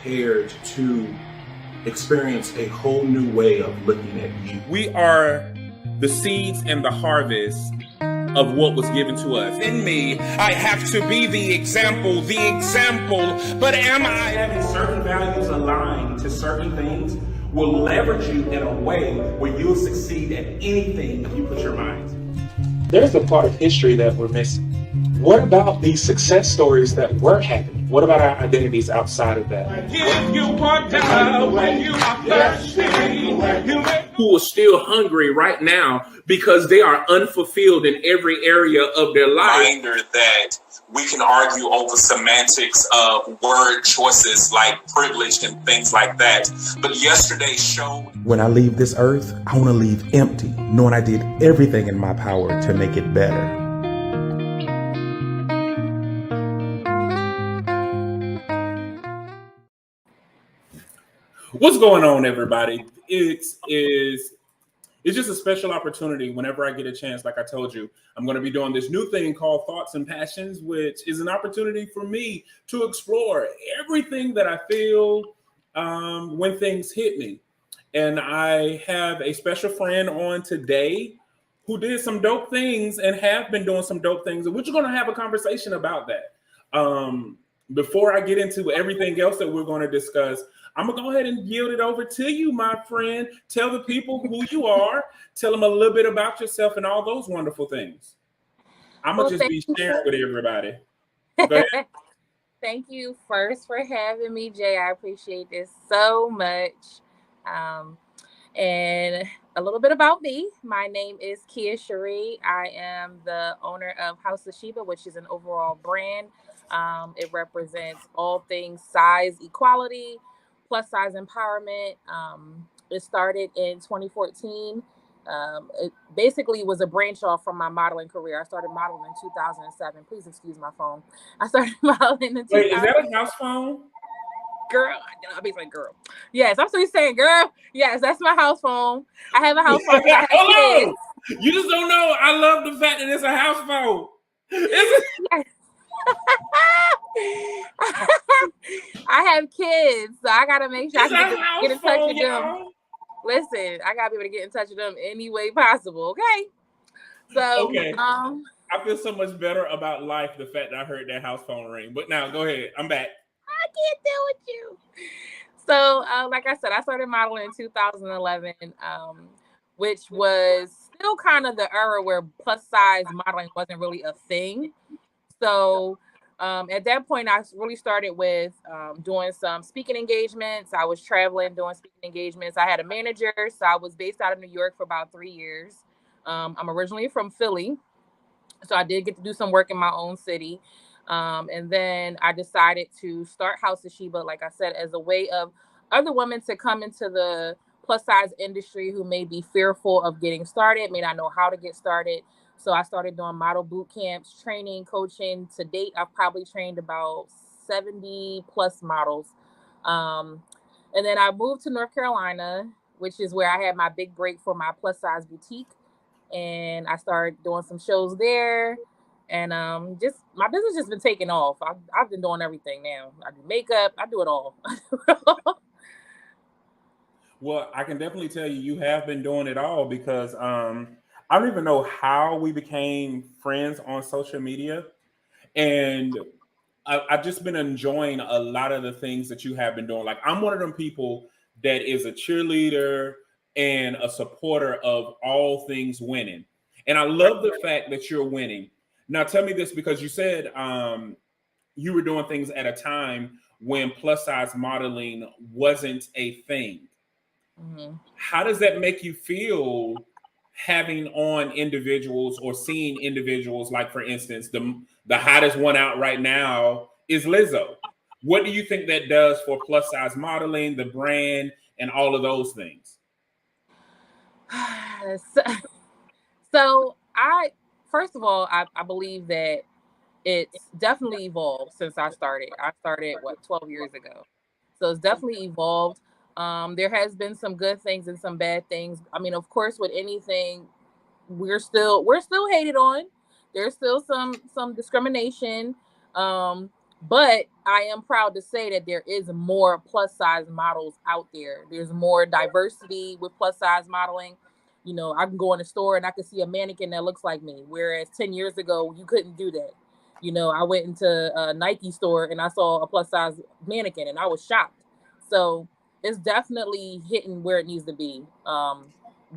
prepared to experience a whole new way of looking at you. We are the seeds and the harvest of what was given to us. In me, I have to be the example, but am I? Having certain values aligned to certain things will leverage you in a way where you'll succeed at anything if you put your mind to it. There's a part of history that we're missing. What about these success stories that were happening? What about our identities outside of that? Give you water when you are thirsty. Who are still hungry right now because they are unfulfilled in every area of their life. Reminder that we can argue over semantics of word choices like privilege and things like that. But yesterday showed. When I leave this earth, I want to leave empty, knowing I did everything in my power to make it better. What's going on, everybody? It's just a special opportunity whenever I get a chance. Like I told you, I'm going to be doing this new thing called Thoughts and Passions, which is an opportunity for me to explore everything that I feel when things hit me. And I have a special friend on today who did some dope things and have been doing some dope things. And we're just going to have a conversation about that. Before I get into everything else that we're going to discuss, I'm going to go ahead and yield it over to you, my friend. Tell the people who you are. Tell them a little bit about yourself and all those wonderful things. I'm going to just be sharing with everybody. Go ahead. Thank you first for having me, Jay. I appreciate this so much. And a little bit about me. My name is Keah Cher'i. I am the owner of House of Sheba, which is an overall brand. It represents all things size equality, plus size empowerment. It started in 2014. It basically was a branch off from my modeling career. I started modeling in 2007. Please excuse my phone. I started modeling in 2007. Wait, is that a house phone? Girl, I'll be like, girl. Yes, I'm still saying, girl. Yes, that's my house phone. I have a house phone. Hold on. You just don't know. I love the fact that it's a house phone. Yes. I have kids, so I gotta make sure I can get in touch with them. Listen, I gotta be able to get in touch with them any way possible. Okay. So okay. I feel so much better about life the fact that I heard that house phone ring. But now go ahead. I'm back. I can't deal with you. So, like I said, I started modeling in 2011, which was still kind of the era where plus size modeling wasn't really a thing. So at that point, I really started with doing some speaking engagements. I was traveling, doing speaking engagements. I had a manager, so I was based out of New York for about 3 years. I'm originally from Philly, so I did get to do some work in my own city. And then I decided to start House of Sheba, like I said, as a way of other women to come into the plus size industry who may be fearful of getting started, may not know how to get started. So I started doing model boot camps, training, coaching. To date, I've probably trained about 70 plus models. And then I moved to North Carolina, which is where I had my big break for my plus size boutique. And I started doing some shows there. And just my business has been taking off. I've been doing everything now. I do makeup. I do it all. Well, I can definitely tell you have been doing it all because I don't even know how we became friends on social media. And I've just been enjoying a lot of the things that you have been doing. Like, I'm one of them people that is a cheerleader and a supporter of all things winning. And I love the fact that you're winning. Now, tell me this, because you said you were doing things at a time when plus size modeling wasn't a thing. Mm-hmm. How does that make you feel having on individuals or seeing individuals like, for instance, the hottest one out right now is Lizzo? What do you think that does for plus size modeling, the brand, and all of those things? So first of all, I believe that it's definitely evolved since I started. I started 12 years ago. So it's definitely evolved. There has been some good things and some bad things. I mean, of course, with anything, we're still hated on. There's still some discrimination. But I am proud to say that there is more plus size models out there. There's more diversity with plus size modeling. You know, I can go in the store and I can see a mannequin that looks like me, whereas 10 years ago you couldn't do that. You know, I went into a Nike store and I saw a plus size mannequin and I was shocked. So it's definitely hitting where it needs to be,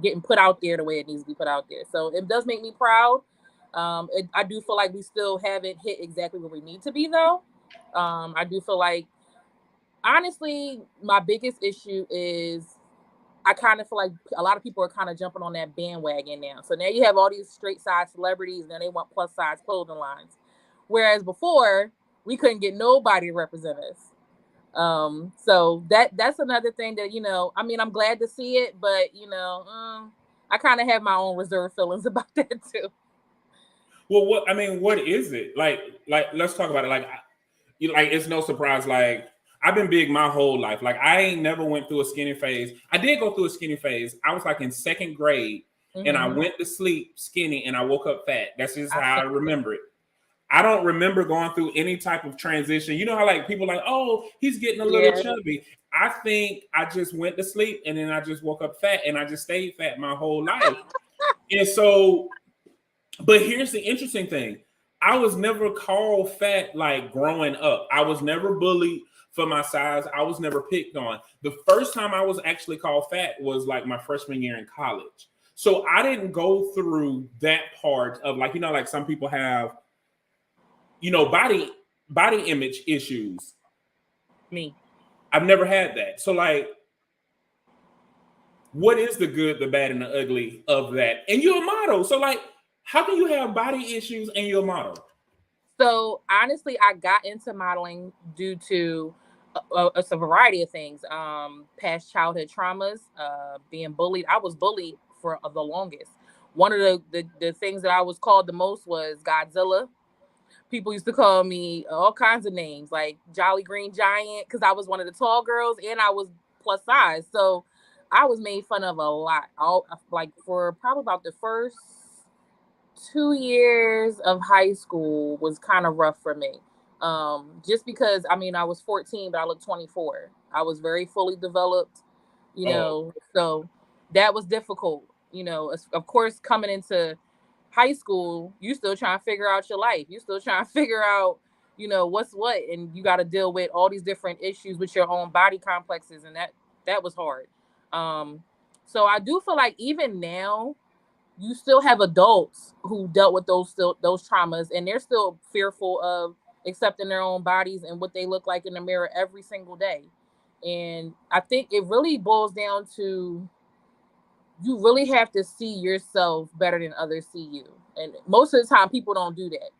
getting put out there the way it needs to be put out there. So it does make me proud. I do feel like we still haven't hit exactly where we need to be, though. I do feel like, honestly, my biggest issue is I kind of feel like a lot of people are kind of jumping on that bandwagon now. So now you have all these straight size celebrities and they want plus size clothing lines. Whereas before, we couldn't get nobody to represent us. So that's another thing that, you know, I mean, I'm glad to see it, but, you know, I kind of have my own reserved feelings about that too. Well, what is it? Like, let's talk about it. Like, it's no surprise. Like, I've been big my whole life. Like, I ain't never went through a skinny phase. I did go through a skinny phase. I was like in second grade, and I went to sleep skinny, and I woke up fat. That's just how I remember it. I don't remember going through any type of transition. You know how like people like, oh, he's getting a little chubby. I think I just went to sleep, and then I just woke up fat, and I just stayed fat my whole life. And so, but here's the interesting thing. I was never called fat like growing up. I was never bullied for my size. I was never picked on. The first time I was actually called fat was like my freshman year in college. So I didn't go through that part of like, you know, like some people have, you know, body image issues. Me. I've never had that. So like, what is the good, the bad, and the ugly of that? And you're a model. So like, how can you have body issues and you're a model? So honestly, I got into modeling due to a variety of things. Past childhood traumas, being bullied. I was bullied for the longest. One of the things that I was called the most was Godzilla. People used to call me all kinds of names, like Jolly Green Giant, because I was one of the tall girls and I was plus size. So I was made fun of a lot. Like for probably about the first 2 years of high school was kind of rough for me. Just because, I mean, I was 14, but I looked 24. I was very fully developed, you know, so that was difficult. You know, of course, coming into high school, you still trying to figure out your life. You still trying to figure out, you know, what's what, and you got to deal with all these different issues with your own body complexes, and that was hard. So I do feel like even now, you still have adults who dealt with those traumas, and they're still fearful of accepting their own bodies and what they look like in the mirror every single day. And I think it really boils down to, you really have to see yourself better than others see you. And most of the time people don't do that.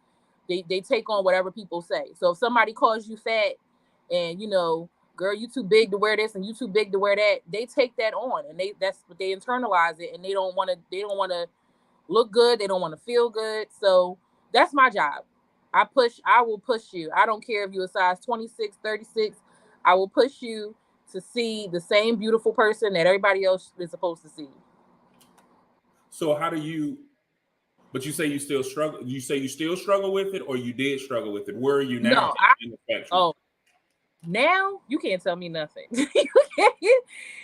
They take on whatever people say. So if somebody calls you fat and, you know, girl, you too big to wear this and you too big to wear that, they take that on, and that's what they internalize it, and they don't want to look good, they don't want to feel good. So that's my job. I will push you. I don't care if you're a size 26, 36. I will push you to see the same beautiful person that everybody else is supposed to see. So how do you, but you say you still struggle, you say you still struggle with it, or you did struggle with it? Where are you now in the spectrum? Now you can't tell me nothing.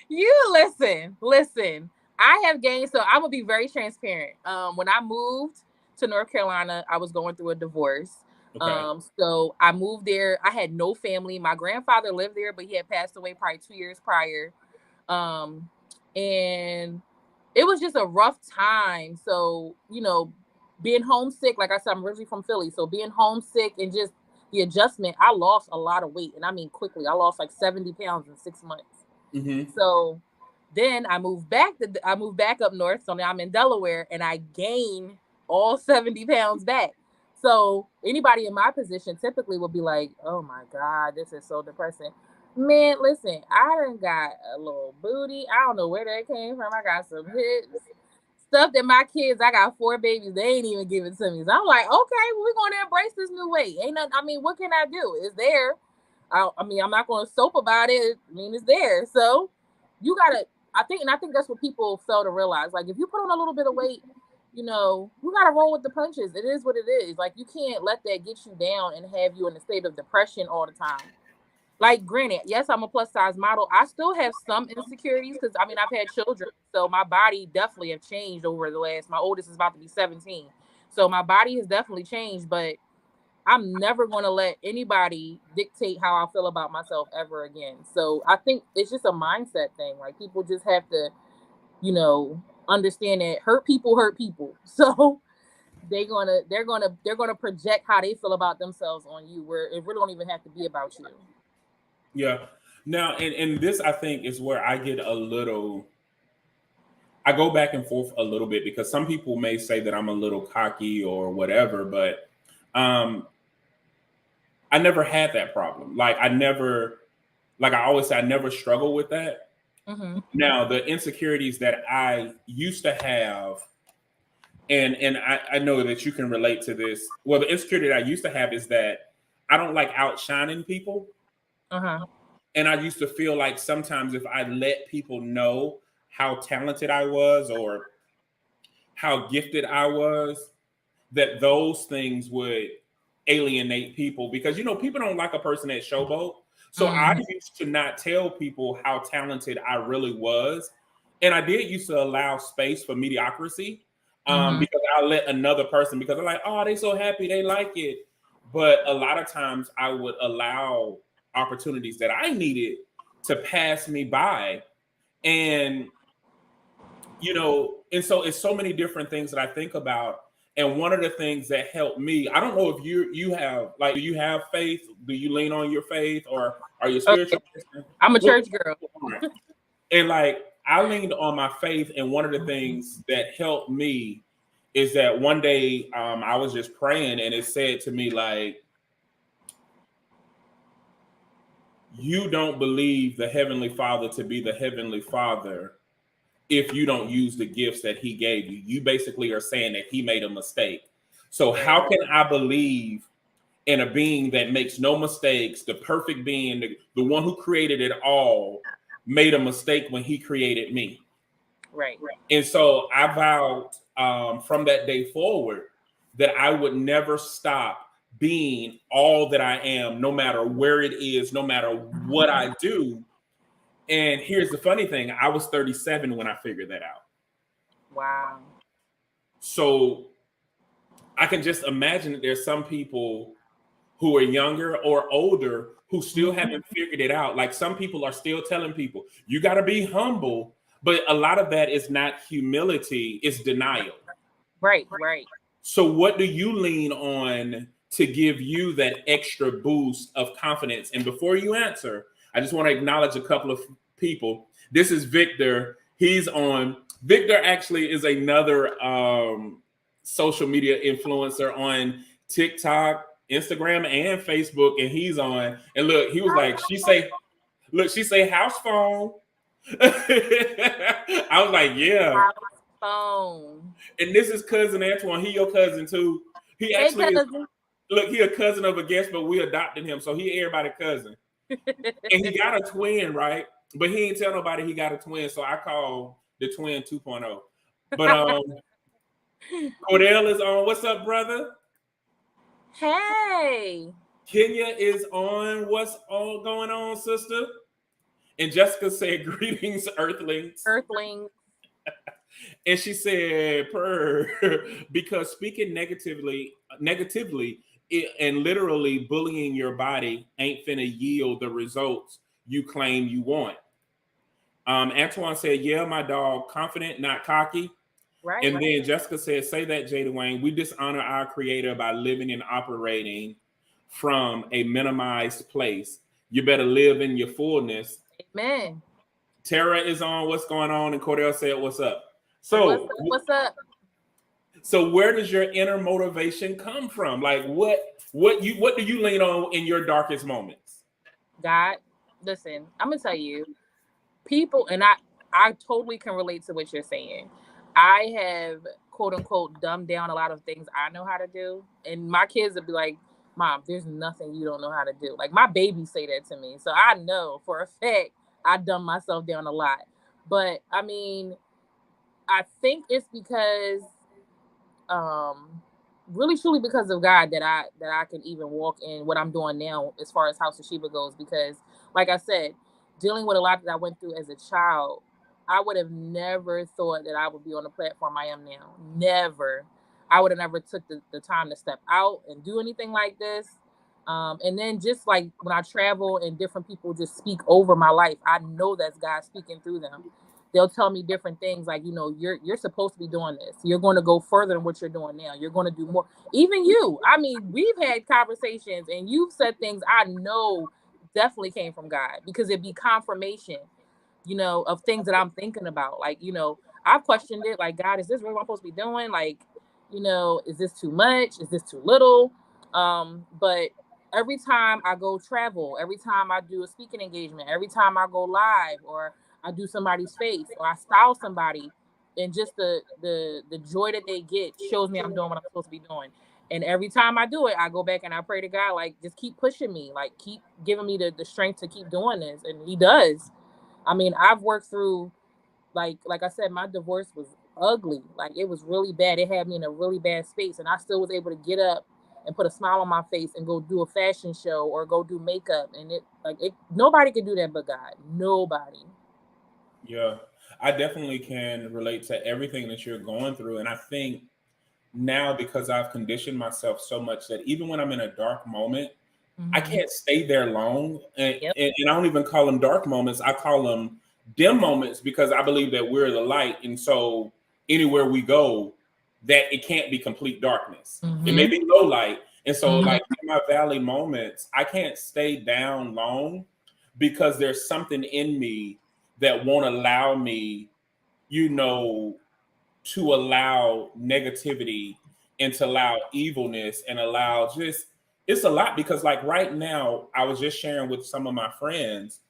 you listen. I have gained, so I'm gonna be very transparent. When I moved to North Carolina, I was going through a divorce. Okay. So I moved there. I had no family. My grandfather lived there, but he had passed away probably 2 years prior. And it was just a rough time. So, you know, being homesick, like I said, I'm originally from Philly. So being homesick and just the adjustment, I lost a lot of weight. And I mean, quickly, I lost like 70 pounds in 6 months. Mm-hmm. So then I moved back up north. So now I'm in Delaware, and I gained all 70 pounds back. So anybody in my position typically will be like, oh my God, this is so depressing. Man, listen, I done got a little booty. I don't know where that came from. I got some hips. Stuff that my kids, I got 4 babies, they ain't even give it to me. So I'm like, okay, well, we're going to embrace this new weight. Ain't nothing, I mean, what can I do? It's there. I mean, I'm not going to soap about it. I mean, it's there. So you got to, I think that's what people fail to realize. Like, if you put on a little bit of weight, you know, you gotta roll with the punches. It is what it is. Like, you can't let that get you down and have you in a state of depression all the time. Like, granted, yes, I'm a plus size model. I still have some insecurities because I mean I've had children, so my body definitely have changed over the last. My oldest is about to be 17, so my body has definitely changed. But I'm never going to let anybody dictate how I feel about myself ever again. So I think it's just a mindset thing. Like, people just have to, you know, understand that hurt people. So they're gonna project how they feel about themselves on you, where it really don't even have to be about you. Yeah. Now, and this I think is where I get a little. I go back and forth a little bit because some people may say that I'm a little cocky or whatever, but I never had that problem. Like I always say, I never struggle with that. Mm-hmm. Now, the insecurities that I used to have, and I know that you can relate to this. Well, the insecurity that I used to have is that I don't like outshining people. Uh-huh. And I used to feel like sometimes if I let people know how talented I was or how gifted I was, that those things would alienate people because, you know, people don't like a person that showboat. So I used to not tell people how talented I really was. And I did used to allow space for mediocrity because I let another person, because I'm like, oh, they so happy, they like it. But a lot of times I would allow opportunities that I needed to pass me by. And, you know, and so it's so many different things that I think about. And one of the things that helped me, I don't know if you have, like, do you have faith? Do you lean on your faith, or are you a spiritual person? I'm a church girl. And like, I leaned on my faith. And one of the things that helped me is that one day I was just praying and it said to me, like, you don't believe the Heavenly Father to be the Heavenly Father if you don't use the gifts that he gave you. You basically are saying that he made a mistake. So how can I believe in a being that makes no mistakes, the perfect being, the one who created it all, made a mistake when he created me? Right. And so I vowed from that day forward that I would never stop being all that I am, no matter where it is, no matter what I do. And here's the funny thing. I was 37 when I figured that out. Wow. So I can just imagine that there's some people who are younger or older who still haven't figured it out. Like, some people are still telling people, you got to be humble. But a lot of that is not humility, it's denial. Right. So what do you lean on to give you that extra boost of confidence? And before you answer, I just want to acknowledge a couple of people. This is Victor. He's on. Victor actually is another social media influencer on TikTok, Instagram, and Facebook. And he's on. And look, he was like, she say house phone. I was like, yeah. House phone. And this is cousin Antoine. He your cousin too. He actually is. Look, he a cousin of a guest, but we adopted him, so he everybody cousin. And he got a twin, right? But he ain't tell nobody he got a twin, so I call the twin 2.0. But Cordell is on. What's up, brother? Hey. Kenya is on. What's all going on, sister? And Jessica said, greetings, earthlings. Earthlings. And she said, because speaking negatively and literally bullying your body ain't finna yield the results you claim you want. Antoine said, yeah, my dog, confident, not cocky. Right. And then Jessica said, say that, Jada Wayne. We dishonor our creator by living and operating from a minimized place. You better live in your fullness. Amen. Tara is on. What's going on? And Cordell said, what's up? So what's up? So where does your inner motivation come from? Like, what do you lean on in your darkest moments? God, listen, I'm gonna tell you, people, and I totally can relate to what you're saying. I have, quote unquote, dumbed down a lot of things I know how to do, and my kids would be like, Mom, there's nothing you don't know how to do. Like, my babies say that to me, so I know for a fact I dumb myself down a lot. But I mean, I think it's because really truly because of God that I can even walk in what I'm doing now as far as House of Sheba goes, because like I said, dealing with a lot that I went through as a child, I would have never thought that I would be on the platform I am now. Never. I would have never took the time to step out and do anything like this. And then just like when I travel and different people just speak over my life, I know that's God speaking through them. They'll tell me different things like, you know, you're supposed to be doing this. You're going to go further than what you're doing now. You're going to do more. Even you. I mean, we've had conversations and you've said things I know definitely came from God, because it'd be confirmation, you know, of things that I'm thinking about. Like, you know, I've questioned it. Like, God, is this really what I'm supposed to be doing? Like, you know, is this too much? Is this too little? But every time I go travel, every time I do a speaking engagement, every time I go live, or I do somebody's face, or I style somebody, and just the joy that they get shows me I'm doing what I'm supposed to be doing. And every time I do it, I go back and I pray to God, like, just keep pushing me, like, keep giving me the strength to keep doing this. And he does. I mean, I've worked through, like I said, my divorce was ugly. Like, it was really bad. It had me in a really bad space, and I still was able to get up and put a smile on my face and go do a fashion show or go do makeup. And nobody could do that but God. Nobody. Yeah, I definitely can relate to everything that you're going through. And I think now, because I've conditioned myself so much that even when I'm in a dark moment, I can't stay there long. And I don't even call them dark moments. I call them dim moments, because I believe that we're the light. And so anywhere we go, that it can't be complete darkness. It may be low light. And so like in my valley moments, I can't stay down long, because there's something in me that won't allow me, you know, to allow negativity and to allow evilness and allow just, it's a lot. Because like right now, I was just sharing with some of my friends,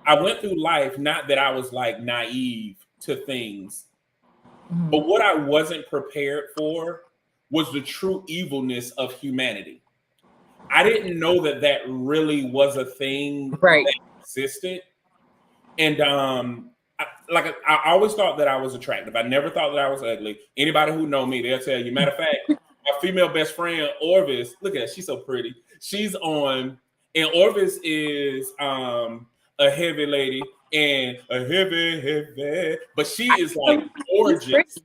I went through life, not that I was like naive to things, but what I wasn't prepared for was the true evilness of humanity. I didn't know that that really was a thing that existed. And I always thought that I was attractive. I never thought that I was ugly. Anybody who know me, they'll tell you. Matter of fact, my female best friend, Orvis, look at her, she's so pretty. She's on, and Orvis is a heavy lady, and a heavy, but she is like gorgeous.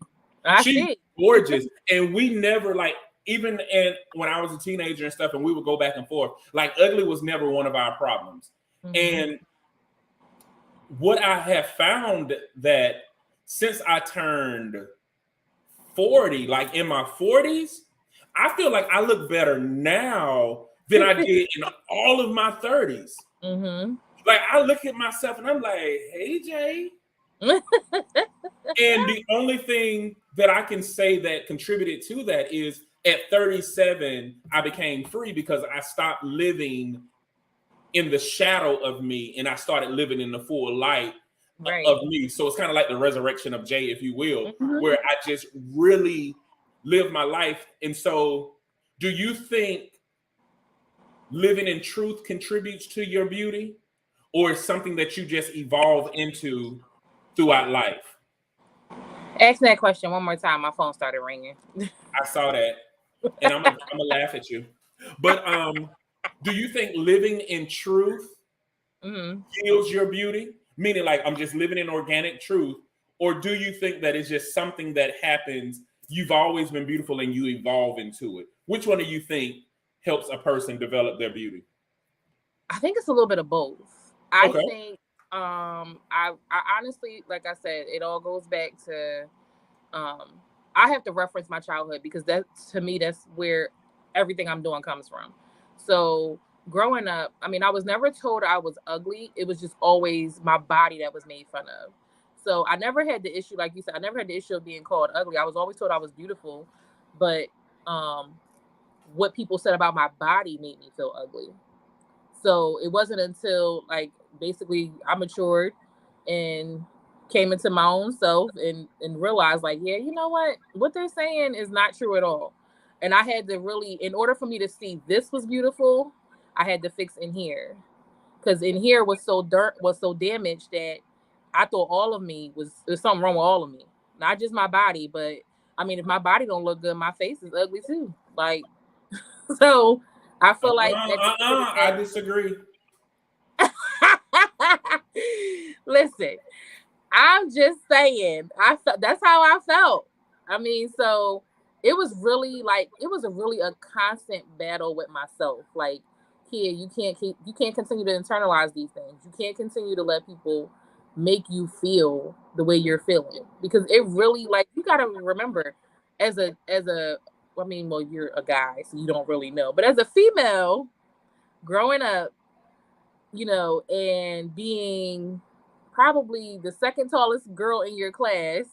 She's gorgeous. And we never, like, even when I was a teenager and stuff, and we would go back and forth, like ugly was never one of our problems. And what I have found that since I turned 40, like in my 40s, I feel like I look better now than I did in all of my 30s. Like, I look at myself and I'm like, hey, Jay. And the only thing that I can say that contributed to that is at 37, I became free, because I stopped living in the shadow of me and I started living in the full light of me. So it's kind of like the resurrection of Jay, if you will, where I just really live my life. And so do you think living in truth contributes to your beauty, or is something that you just evolve into throughout life? Ask me that question one more time. My phone started ringing. I saw that, and I'm gonna laugh at you. But do you think living in truth heals your beauty? Meaning, like, I'm just living in organic truth, or do you think that it's just something that happens? You've always been beautiful and you evolve into it. Which one do you think helps a person develop their beauty? I think it's a little bit of both. I think I honestly, like I said, it all goes back to I have to reference my childhood, because that, to me, that's where everything I'm doing comes from. So growing up, I mean, I was never told I was ugly. It was just always my body that was made fun of. So I never had the issue, like you said, I never had the issue of being called ugly. I was always told I was beautiful, but what people said about my body made me feel ugly. So it wasn't until, like, basically I matured and came into my own self and realized, like, yeah, you know what they're saying is not true at all. And I had to really, in order for me to see this was beautiful, I had to fix in here, because in here was so damaged that I thought all of me there's something wrong with all of me, not just my body, but I mean, if my body don't look good, my face is ugly too. Like, so I feel like I disagree. Listen, I'm just saying, that's how I felt. I mean, so it was really a constant battle with myself. Like, here, you can't continue to internalize these things. You can't continue to let people make you feel the way you're feeling, because it really, like, you got to remember, I mean, well, you're a guy, so you don't really know, but as a female growing up, and being probably the second tallest girl in your class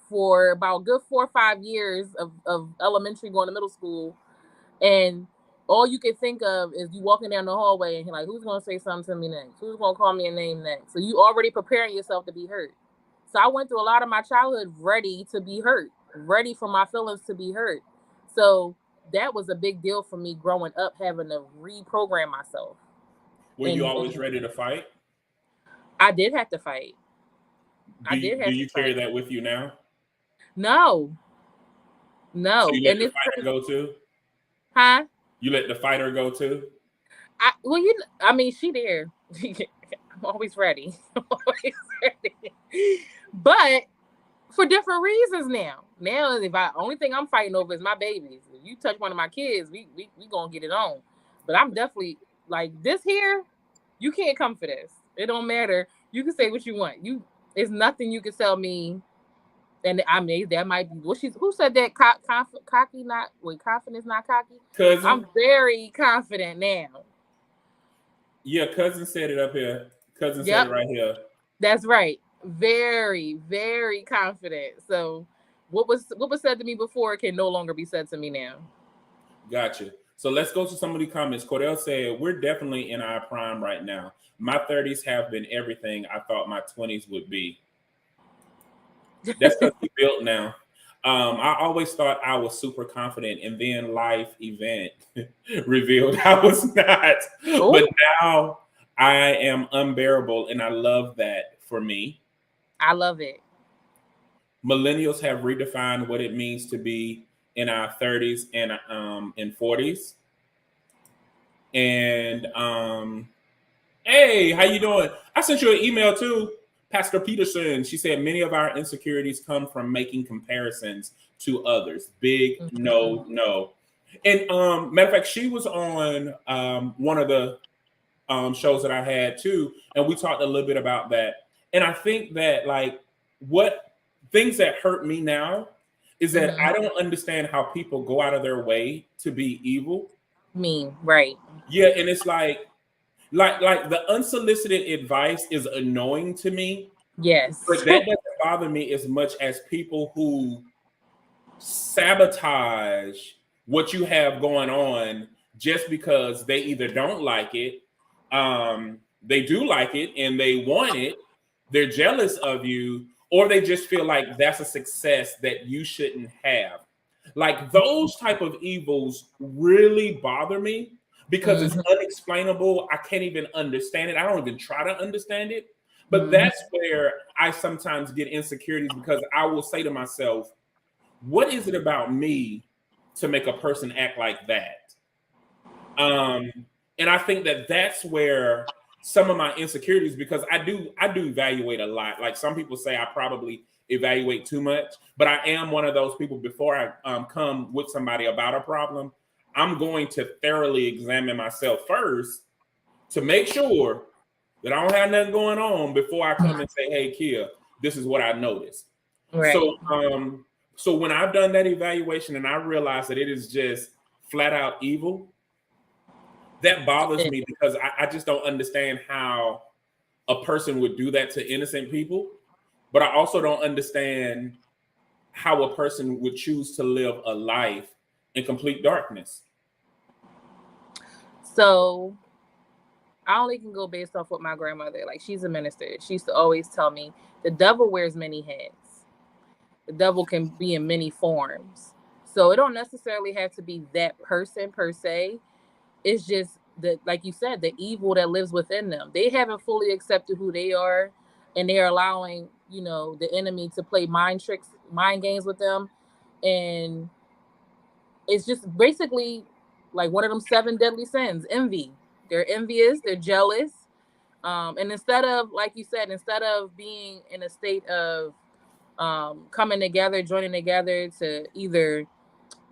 for about a good 4 or 5 years of elementary going to middle school, and all you can think of is you walking down the hallway and you're like, who's going to say something to me next? Who's going to call me a name next? So you already preparing yourself to be hurt. So I went through a lot of my childhood ready to be hurt, ready for my feelings to be hurt. So that was a big deal for me growing up, having to reprogram myself. Were you always ready to fight? I did have to fight. Do you carry that with you now? No. So you let the fighter go too? Huh? You let the fighter go too? I mean, she there. I'm always ready. But for different reasons now. Now, only thing I'm fighting over is my babies. If you touch one of my kids, we gonna get it on. But I'm definitely like, this here, you can't come for this. It don't matter. You can say what you want. It's nothing you can tell me. And I mean, that might be who said that? Cocky, not with confidence, not cocky. Cousin. I'm very confident now. Yeah, cousin said it up here. Cousin said it right here. That's right. Very, very confident. So what was said to me before can no longer be said to me now. Gotcha. So let's go to some of the comments. Cordell said, we're definitely in our prime right now. My 30s have been everything I thought my 20s would be. That's because we built now. I always thought I was super confident, and then life event revealed I was not. Ooh. But now I am unbearable, and I love that for me. I love it. Millennials have redefined what it means to be in our 30s and 40s. And hey, how you doing? I sent you an email too. Pastor Peterson, she said, many of our insecurities come from making comparisons to others. Big no. And matter of fact, she was on one of the shows that I had too, and we talked a little bit about that. And I think that, like, what things that hurt me now is that I don't understand how people go out of their way to be evil. Mean, right? Yeah, and it's like the unsolicited advice is annoying to me. Yes. But that doesn't bother me as much as people who sabotage what you have going on just because they either don't like it, they do like it and they want it, they're jealous of you, or they just feel like that's a success that you shouldn't have. Like, those type of evils really bother me. Because it's unexplainable. I can't even understand it. I don't even try to understand it. But that's where I sometimes get insecurities, because I will say to myself, what is it about me to make a person act like that? And I think that that's where some of my insecurities, because I do evaluate a lot. Like, some people say I probably evaluate too much, but I am one of those people. Before I come with somebody about a problem, I'm going to thoroughly examine myself first to make sure that I don't have nothing going on before I come and say, hey, Keah, this is what I noticed. Right. So when I've done that evaluation and I realize that it is just flat out evil, that bothers me, because I just don't understand how a person would do that to innocent people. But I also don't understand how a person would choose to live a life in complete darkness. So I only can go based off what my grandmother, like, she's a minister. She used to always tell me the devil wears many hats. The devil can be in many forms. So it don't necessarily have to be that person per se. It's just that, like you said, the evil that lives within them. They haven't fully accepted who they are, and they're allowing, the enemy to play mind tricks, mind games with them. And it's just basically like one of them 7 deadly sins, envy. They're envious, they're jealous. And instead of, like you said, instead of being in a state of coming together, joining together to either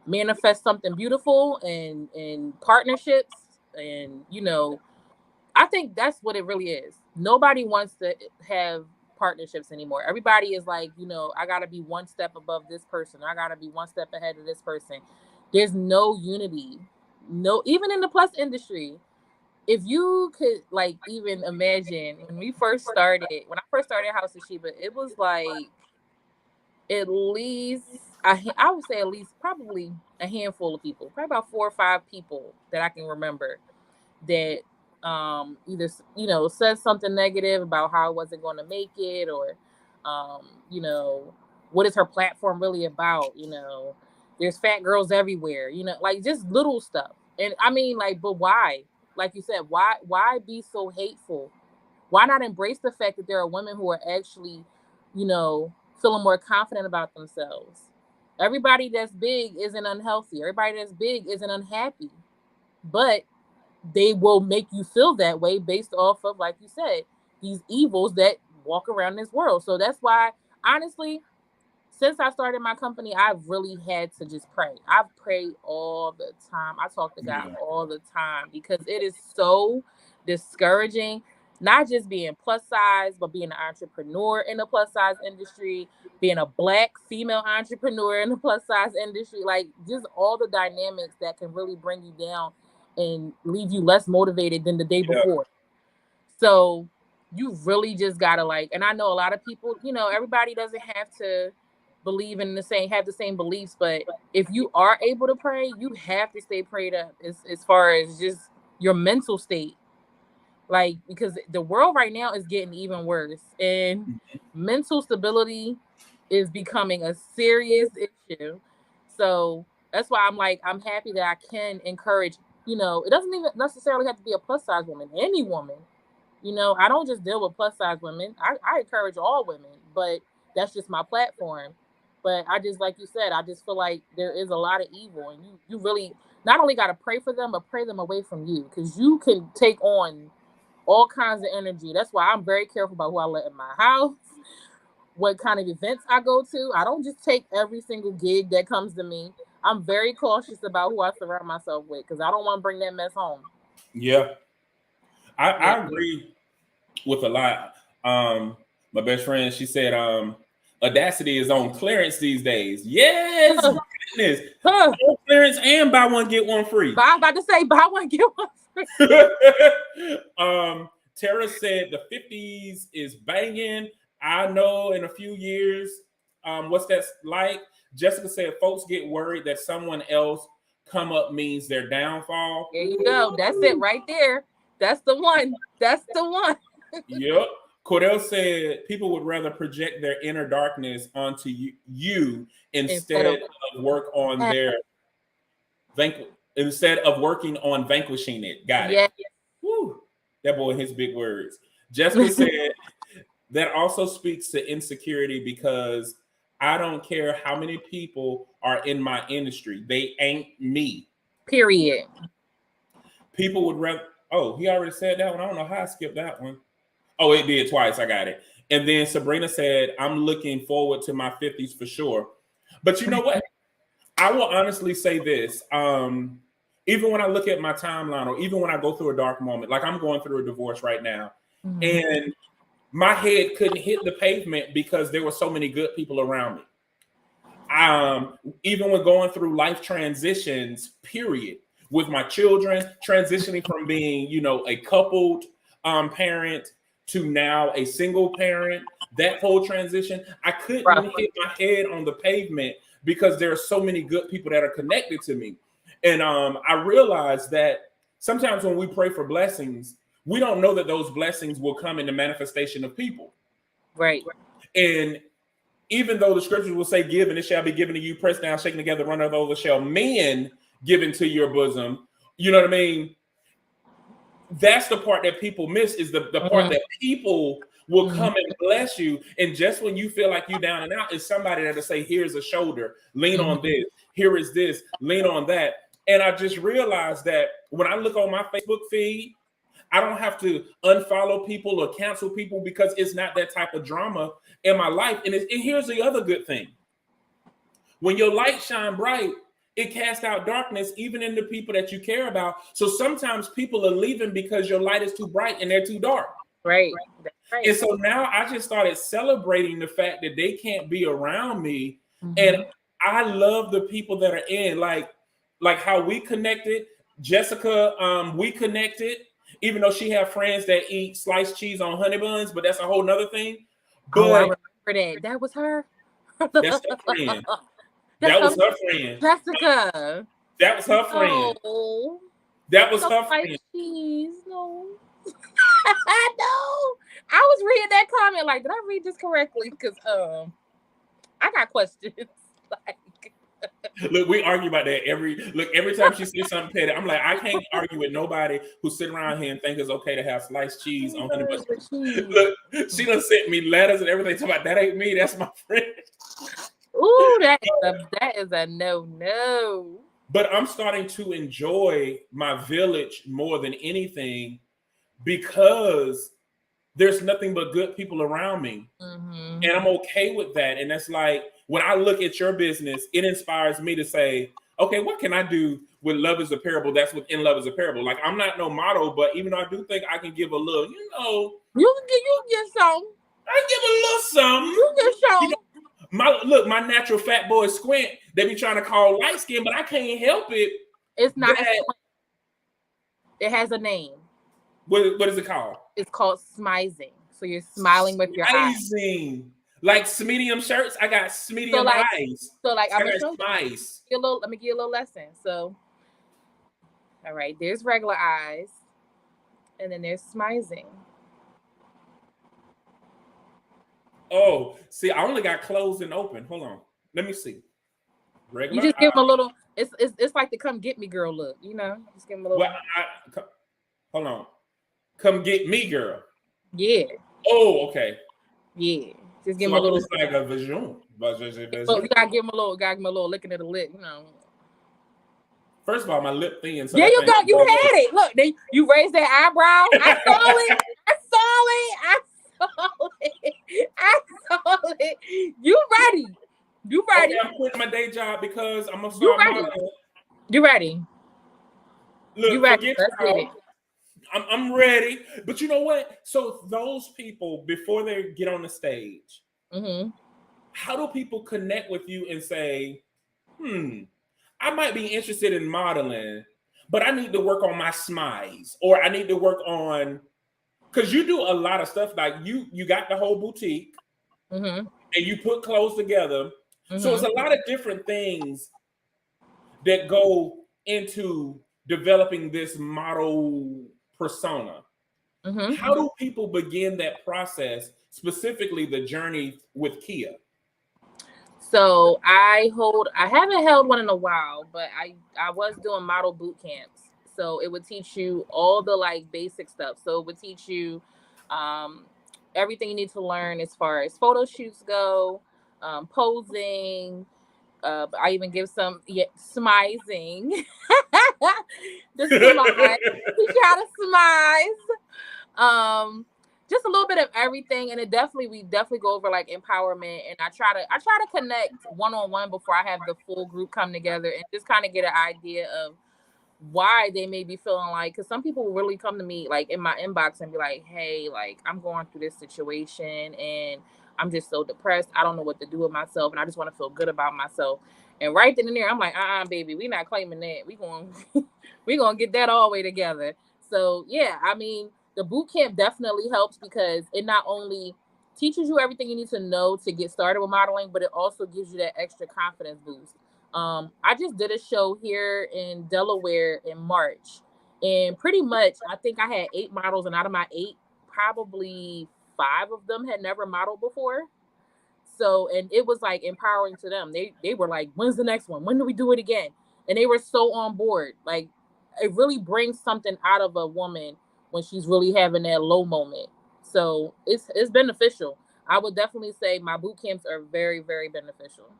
manifest something beautiful and partnerships, and I think that's what it really is. Nobody wants to have partnerships anymore. Everybody is like, I gotta be one step above this person. I gotta be one step ahead of this person. There's no unity. No, even in the plus industry. If you could like even imagine when I first started House of Sheba, it was like at least I would say at least probably a handful of people, probably about 4 or 5 people that I can remember that either says something negative about how I wasn't going to make it, or what is her platform really about. There's fat girls everywhere, like just little stuff. And I mean, like, but why? Like you said, why be so hateful? Why not embrace the fact that there are women who are actually feeling more confident about themselves? Everybody that's big isn't unhealthy. Everybody that's big isn't unhappy, but they will make you feel that way based off of, like you said, these evils that walk around this world. So that's why, honestly, since I started my company, I've really had to just pray. I've prayed all the time. I talk to God all the time because it is so discouraging, not just being plus size, but being an entrepreneur in the plus size industry, being a Black female entrepreneur in the plus size industry, like just all the dynamics that can really bring you down and leave you less motivated than the day before. So you really just gotta and I know a lot of people, everybody doesn't have to believe in have the same beliefs, but if you are able to pray, you have to stay prayed up as far as just your mental state. Like, because the world right now is getting even worse, and mental stability is becoming a serious issue. So that's why I'm happy that I can encourage, it doesn't even necessarily have to be a plus size woman, any woman. I don't just deal with plus size women. I encourage all women, but that's just my platform. But I just, like you said, I just feel like there is a lot of evil, and you really not only got to pray for them, but pray them away from you, because you can take on all kinds of energy. That's why I'm very careful about who I let in my house, what kind of events I go to. I don't just take every single gig that comes to me. I'm very cautious about who I surround myself with, because I don't want to bring that mess home. Yeah. I agree with a lot. My best friend, she said, Audacity is on clearance these days. Yes, goodness. Clearance and buy one get one free. I'm about to say buy one get one free. Tara said the 50s is banging. I know in a few years, what's that like? Jessica said folks get worried that someone else come up means their downfall. There you go. That's it right there. That's the one. That's the one. Yep. Cordell said people would rather project their inner darkness onto you instead of work on their instead of working on vanquishing it. Got it. Woo. That boy and his big words. Jessica said that also speaks to insecurity, because I don't care how many people are in my industry. They ain't me. Period. People would rather. Oh, he already said that one. I don't know how I skipped that one. Oh, it did twice. I got it. And then Sabrina said, I'm looking forward to my 50s for sure. But you know what? I will honestly say this. Even when I look at my timeline, or even when I go through a dark moment, like I'm going through a divorce right now, and my head couldn't hit the pavement because there were so many good people around me. Even when going through life transitions, period, with my children, transitioning from being, a coupled parent to now a single parent, that whole transition, I couldn't hit my head on the pavement because there are so many good people that are connected to me. And I realized that sometimes when we pray for blessings, we don't know that those blessings will come in the manifestation of people. Right. And even though the scriptures will say, give and it shall be given to you, pressed down, shaken together, run over, shall men give into your bosom. You know what I mean? That's the part that people miss, is the part that people will come and bless you. And just when you feel like you down and out, it's somebody that'll say, here's a shoulder, lean on this. Here is this, lean on that. And I just realized that when I look on my Facebook feed, I don't have to unfollow people or cancel people because it's not that type of drama in my life. And here's the other good thing. When your light shine bright, it casts out darkness, even in the people that you care about. So sometimes people are leaving because your light is too bright and they're too dark. Right. Right. And so now I just started celebrating the fact that they can't be around me. And I love the people that are in, like how we connected. Jessica, we connected, even though she had friends that eat sliced cheese on honey buns, but that's a whole nother thing. But I remember that. That was her. That's her friend. That was her friend. Jessica. That was her friend. No. That was her friend. Cheese. No. No. I was reading that comment like, did I read this correctly? Because I got questions. Like, look, we argue about that every time she says something petty. I'm like, I can't argue with nobody who sit around here and think it's okay to have sliced cheese on honey buns. Look, she done sent me letters and everything talking about that ain't me, that's my friend. Ooh, that is a no. But I'm starting to enjoy my village more than anything because there's nothing but good people around me. And I'm okay with that. And that's like, when I look at your business, it inspires me to say, okay, what can I do with Love is a Parable? That's within Love is a Parable. Like, I'm not no model, but even though I do think I can give a little, you get some. I give a little something. You get some. My natural fat boy Squint, they be trying to call light skin, but I can't help it. It's not. It has a name. What is it called? It's called smizing. So you're smiling with your eyes. Smizing. Like medium shirts, I got medium eyes. So like I'm gonna show you. Let me give you a little lesson. So, all right, there's regular eyes, and then there's smizing. Oh, see, I only got closed and open. Hold on, let me see. Regular. You just give them a little. It's like the come get me girl look. You know, just give them a little. Well, hold on. Come get me, girl. Yeah. Oh, okay. Yeah. Just give him a little. It's like a vision. So you gotta give him a little licking at the lip, you know. First of all, my lip thin. So yeah, you go. You had it. Look, you raised that eyebrow. I saw it. You ready? Okay, I'm quitting my day job because I'm gonna start modeling. You ready? Look, you ready? Let's get it. I'm ready, but you know what? So those people, before they get on the stage, how do people connect with you and say, I might be interested in modeling, but I need to work on my smiles, or I need to work on, because you do a lot of stuff. Like you got the whole boutique, and you put clothes together. So it's a lot of different things that go into developing this model persona. How do people begin that process, specifically the journey with Keah? So I haven't held one in a while, but I was doing model boot camps. So it would teach you all the like basic stuff. So it would teach you everything you need to learn as far as photo shoots go, posing. I even give some smizing. Just smize. Teach you how to smize. Just a little bit of everything, and we definitely go over like empowerment. And I try to connect one-on-one before I have the full group come together and just kind of get an idea of why they may be feeling like, because some people really come to me like in my inbox and be like, hey, like I'm going through this situation and I'm just so depressed. I don't know what to do with myself, and I just want to feel good about myself. And right then and there, I'm like, baby, we not claiming that. We gonna get that all the way together. So yeah, I mean, the boot camp definitely helps because it not only teaches you everything you need to know to get started with modeling, but it also gives you that extra confidence boost. I just did a show here in Delaware in March, and pretty much I think I had 8 models, and out of my 8, probably 5 of them had never modeled before. So, and it was like empowering to them. They were like, when's the next one? When do we do it again? And they were so on board. Like, it really brings something out of a woman when she's really having that low moment. So it's beneficial. I would definitely say my boot camps are very, very beneficial.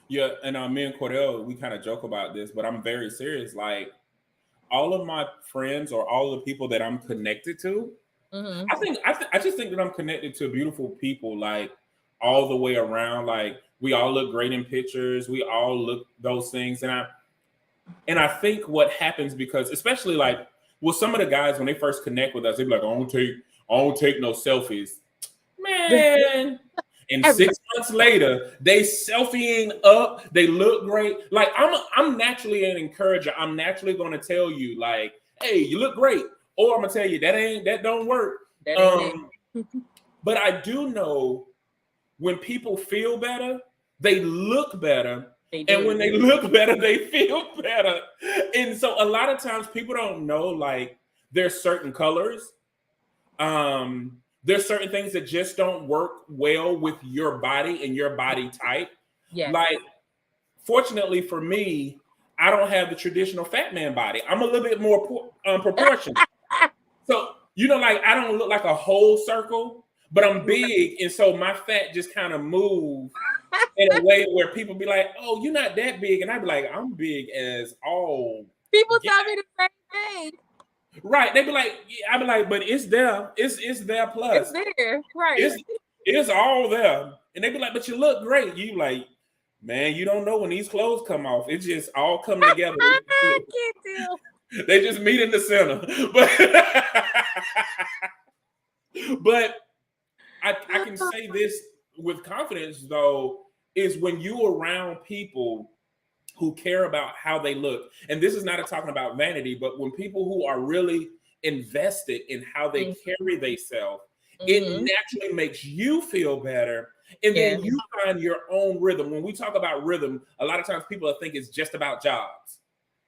Yeah, and me and Cordell, we kind of joke about this, but I'm very serious. Like all of my friends or all of the people that I'm connected to, I just think that I'm connected to beautiful people, like all the way around. Like we all look great in pictures. We all look those things, and I think what happens because, especially like, well, some of the guys when they first connect with us, they be like, I don't take no selfies, man. And 6 months later, they selfieing up. They look great. Like I'm naturally an encourager. I'm naturally going to tell you, like, hey, you look great, or I'm gonna tell you that don't work. But I do know when people feel better, they look better. And when they look better, they feel better. And so a lot of times people don't know, like, there's certain colors. There's certain things that just don't work well with your body and your body type. Yes. Like, fortunately for me, I don't have the traditional fat man body. I'm a little bit more proportioned. So, like, I don't look like a whole circle, but I'm big. And so my fat just kind of moves in a way where people be like, oh, you're not that big. And I'd be like, I'm big as all. People tell me the same thing. Right. They be like, I'd be like, but it's there. It's there plus. It's there. Right. It's all there. And they be like, but you look great. You like, man, you don't know when these clothes come off. It just all come together. I can't tell. They just meet in the center. But I can say this with confidence, though, is when you're around people who care about how they look. And this is not talking about vanity, but when people who are really invested in how they carry themselves, it naturally makes you feel better. And then you find your own rhythm. When we talk about rhythm, a lot of times people think it's just about jobs.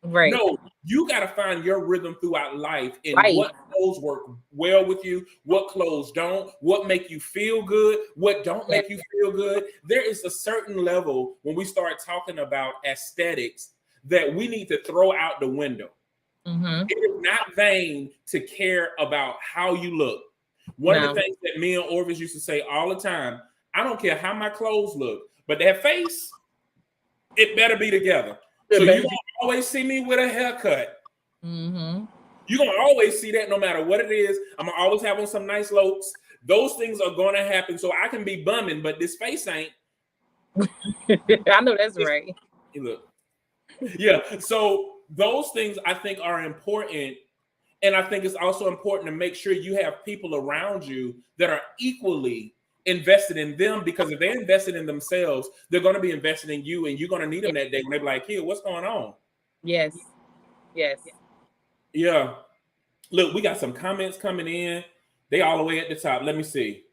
Right. No, you got to find your rhythm throughout life and what clothes work well with you, what clothes don't, what make you feel good, what don't make you feel good. There is a certain level when we start talking about aesthetics that we need to throw out the window. It is not vain to care about how you look. One of the things that me and Orvis used to say all the time, I don't care how my clothes look, but that face, it better be together. So you're going to always see me with a haircut. You're going to always see that no matter what it is. I'm going to always have on some nice looks. Those things are going to happen. So I can be bumming, but this face ain't. I know that's right. Look. Yeah. So those things I think are important. And I think it's also important to make sure you have people around you that are equally invested in them, because if they're invested in themselves, they're going to be invested in you, and you're going to need them that day when they're like, "Here, what's going on?" Yes. Yeah. Look, we got some comments coming in. They all the way at the top. Let me see.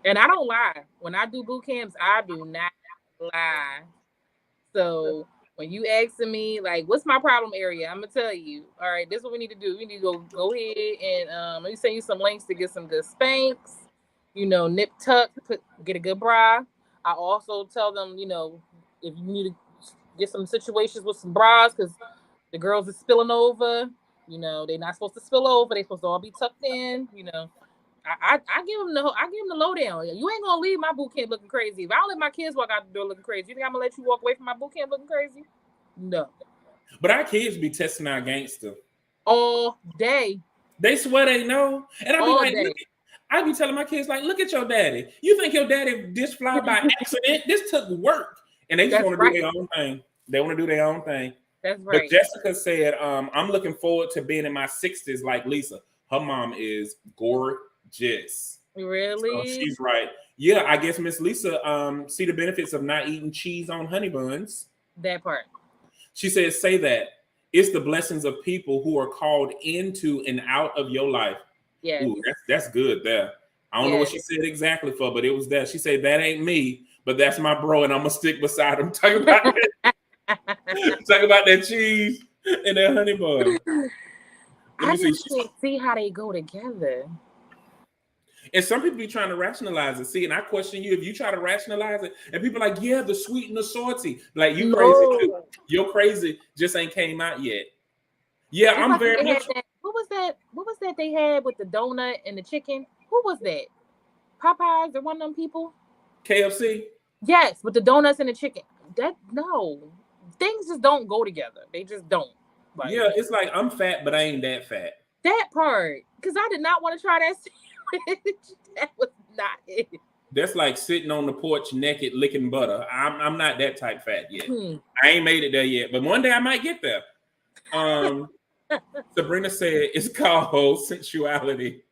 And I don't lie. When I do boot camps, I do not lie. So when you asking me, like, what's my problem area? I'm gonna tell you. All right, this is what we need to do. We need to go ahead and let me send you some links to get some good Spanx. Nip tuck, get a good bra. I also tell them, if you need to get some situations with some bras, because the girls are spilling over. They're not supposed to spill over. They're supposed to all be tucked in. I give them the lowdown. You ain't gonna leave my boot camp looking crazy. If I don't let my kids walk out the door looking crazy, you think I'm gonna let you walk away from my boot camp looking crazy? No. But our kids be testing our gangster all day. They swear they know, and I be telling my kids, like, look at your daddy. You think your daddy dish fly by accident? This took work. And they just want to do their own thing. They want to do their own thing. That's right. But Jessica said, I'm looking forward to being in my 60s like Lisa. Her mom is gorgeous. Really? So she's right. Yeah, I guess Miss Lisa see the benefits of not eating cheese on honey buns. That part. She says, say that. It's the blessings of people who are called into and out of your life. Yeah, that's good there. I don't know what she said exactly for, but it was that. She said, that ain't me, but that's my bro, and I'm gonna stick beside him. Talk about that. Talk about that cheese and that honey bun. I just can't see how they go together. And some people be trying to rationalize it. See, and I question you if you try to rationalize it, and people are like, yeah, the sweet and the salty. Like, you crazy too. You're crazy, just ain't came out yet. Yeah, I'm very much. What was that they had with the donut and the chicken? Who was that? Popeyes or one of them people? KFC. Yes, with the donuts and the chicken. No, things just don't go together. They just don't. Like, Yeah, it's like I'm fat, but I ain't that fat. that part, because I did not want to try that sandwich. That was not it. That's like sitting on the porch naked, licking butter. I'm not that type fat yet. I ain't made it there yet, but one day I might get there. Sabrina said it's called sensuality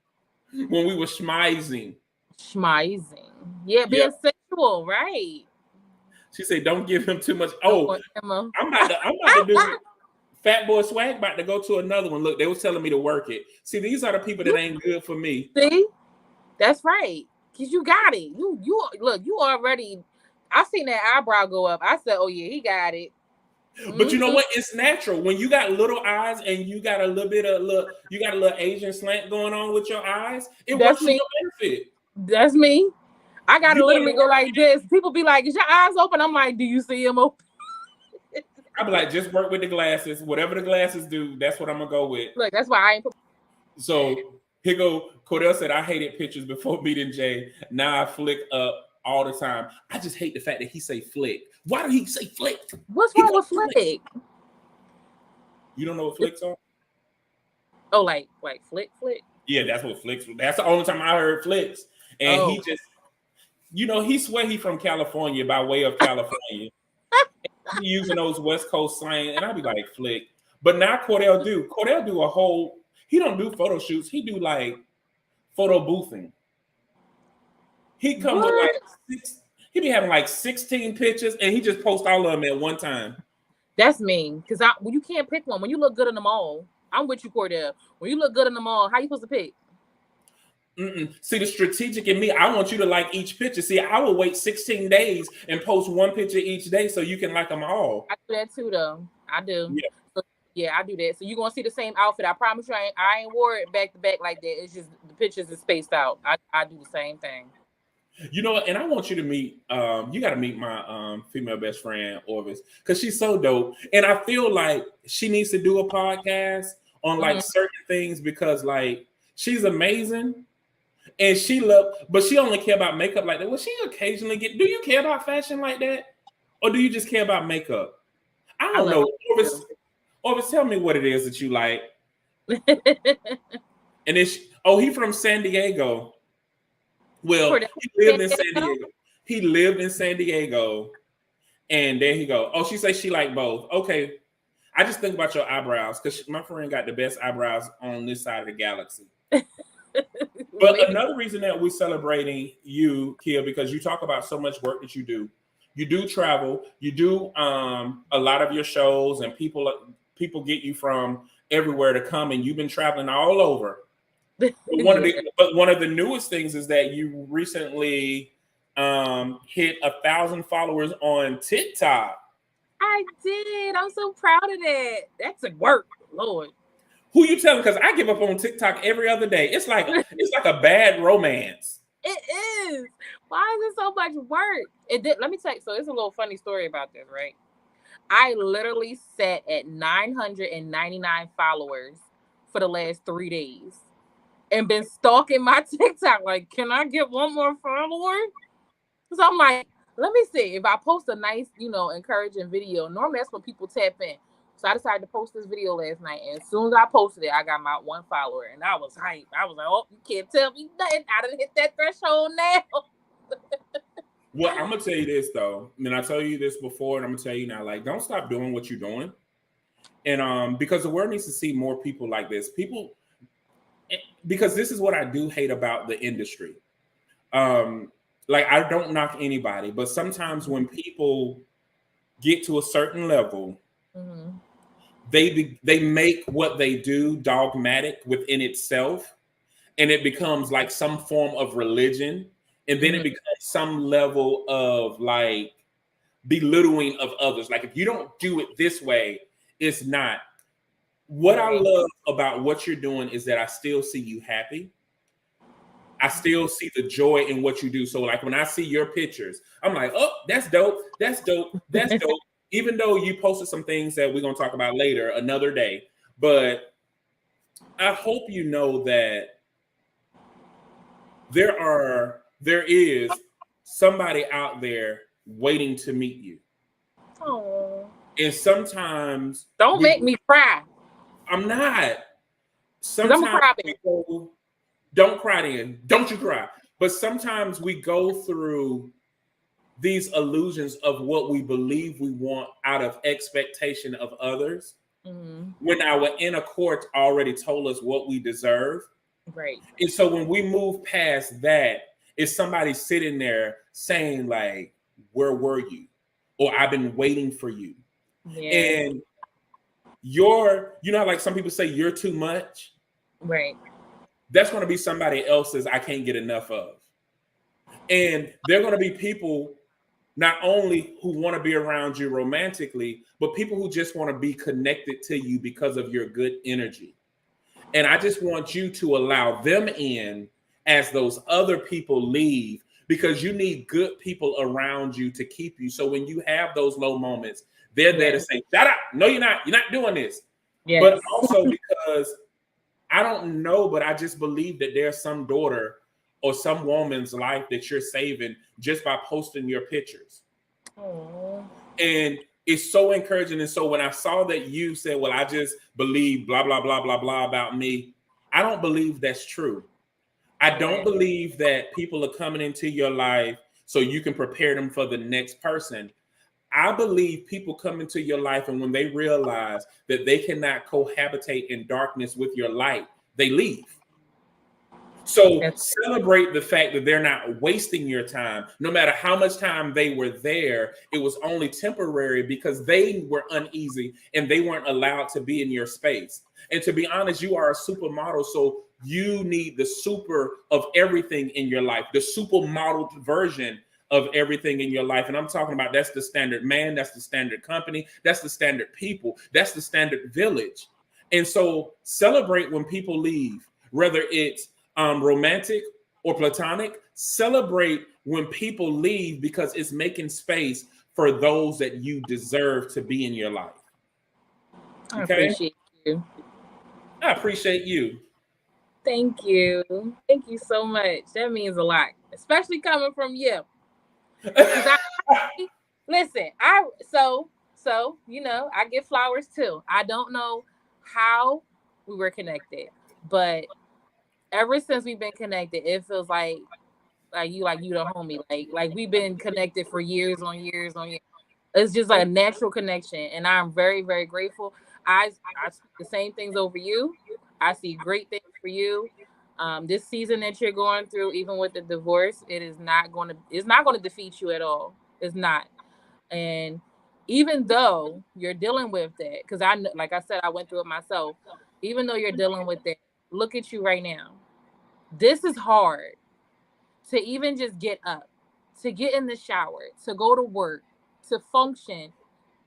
when we were schmizing. Schmizing. Yeah, being sensual, right? She said, "Don't give him too much." Oh, Emma. I'm about to do Fat Boy Swag. About to go to another one. Look, they was telling me to work it. See, these are the people that ain't good for me. See, that's right. Cause you got it. You look. You already. I seen that eyebrow go up. I said, "Oh yeah, he got it." But you know what? It's natural when you got little eyes and you got a little bit of you got a little Asian slant going on with your eyes. It works to your benefit. That's me. I gotta literally go like this. People be like, "Is your eyes open?" I'm like, "Do you see them open?" I be like, just work with the glasses. Whatever the glasses do, that's what I'm gonna go with. Look, that's why I ain't. So here go. Cordell said, "I hated pictures before meeting Jay. Now I flick up all the time. I just hate the fact that he say flick. Why do he say flick? What's wrong with flick? You don't know what flicks are? Oh, like flick. Yeah, that's what flicks. That's the only time I heard flicks. And he just, he swear he from California by way of California. He using those West Coast slang, and I be like flick. But now Cordell do a whole. He don't do photo shoots. He do like photo boothing. He come with like he be having like 16 pictures, and he just post all of them at one time. That's mean, because you can't pick one. When you look good in the mall, I'm with you, Cordell. When you look good in the mall, how you supposed to pick? See, the strategic in me, I want you to like each picture. See, I will wait 16 days and post one picture each day so you can like them all. I do that too, though. I do. Yeah, I do that. So you're going to see the same outfit. I promise you, I ain't wore it back to back like that. It's just the pictures are spaced out. I do the same thing. You know what? And I want you to meet, you got to meet my female best friend, Orvis, because she's so dope. And I feel like she needs to do a podcast on like certain things because like she's amazing. And but she only care about makeup like that. Well, she occasionally do you care about fashion like that? Or do you just care about makeup? I don't know. Orvis, tell me what it is that you like. And it's, he from San Diego. Well, he lived in San Diego. He lived in San Diego. And there he go. Oh, she says she like both. Okay. I just think about your eyebrows because my friend got the best eyebrows on this side of the galaxy. But another reason that we're celebrating you, Keah, because you talk about so much work that you do. You do travel. You do a lot of your shows, and people get you from everywhere to come, and you've been traveling all over. But one of the newest things is that you recently hit 1,000 followers on TikTok. I did. I'm so proud of that. That's a work, Lord. Who you telling? Because I give up on TikTok every other day. It's like a bad romance. It is. Why is it so much work? It did. Let me tell you. So it's a little funny story about this, right? I literally sat at 999 followers for the last 3 days and been stalking my TikTok. Like, can I get one more follower? So I'm like, let me see. If I post a nice, encouraging video, normally that's when people tap in. So I decided to post this video last night, and as soon as I posted it, I got my 1 follower, and I was hyped. I was like, "Oh, you can't tell me nothing. I done hit that threshold now." Well, I'm gonna tell you this though. I mean, I told you this before, and I'm gonna tell you now. Like, don't stop doing what you're doing, and because the world needs to see more people like this. Because this is what I do hate about the industry. Like, I don't knock anybody, but sometimes when people get to a certain level. Mm-hmm. They make what they do dogmatic within itself, and it becomes like some form of religion, and then it becomes some level of like belittling of others. Like, if you don't do it this way, it's not. What I love about what you're doing is that I still see you happy. I still see the joy in what you do. So like when I see your pictures, I'm like, oh, that's dope. That's dope. That's dope. Even though you posted some things that we're going to talk about later, another day. But I hope you know that there is somebody out there waiting to meet you. Oh. And sometimes Don't make me cry. I'm not. I'm a cry baby. Don't cry then. Don't you cry. But sometimes we go through these illusions of what we believe we want out of expectation of others. Mm-hmm. When our inner court already told us what we deserve. Right. And so when we move past that, it's somebody sitting there saying like, where were you? Or I've been waiting for you. Yeah. And like some people say you're too much. Right. That's going to be somebody else's I can't get enough of. And they're going to be people not only who want to be around you romantically, but people who just want to be connected to you because of your good energy. And I just want you to allow them in as those other people leave, because you need good people around you to keep you. So when you have those low moments, they're there to say, shut up. No, you're not. You're not doing this. Yes. But also because I don't know, but I just believe that there's some daughter or some woman's life that you're saving just by posting your pictures. Aww. And it's so encouraging. And so when I saw that you said, well, I just believe blah, blah, blah, blah, blah about me, I don't believe that's true. I don't believe that people are coming into your life so you can prepare them for the next person. I believe people come into your life, and when they realize that they cannot cohabitate in darkness with your light, they leave. So celebrate the fact that they're not wasting your time. No matter how much time they were there, it was only temporary because they were uneasy and they weren't allowed to be in your space. And to be honest, you are a supermodel, so you need the super of everything in your life, the supermodeled version of everything in your life. And I'm talking about that's the standard man, that's the standard company, that's the standard people, that's the standard village. And so celebrate when people leave, whether it's romantic or platonic. Celebrate when people leave because it's making space for those that you deserve to be in your life. Okay? I appreciate you. I appreciate you. Thank you. Thank you so much. That means a lot, especially coming from you. Listen, so you know, I get flowers too. I don't know how we were connected, but ever since we've been connected, it feels like you the homie. Like we've been connected for years on years. It's just like a natural connection, and I'm very, very grateful. I speak the same things over you. I see great things for you. This season that you're going through, even with the divorce, it's not going to defeat you at all. It's not. And even though you're dealing with that, because like I said, I went through it myself. Even though you're dealing with that, look at you right now. This is hard to even just get up, to get in the shower, to go to work, to function.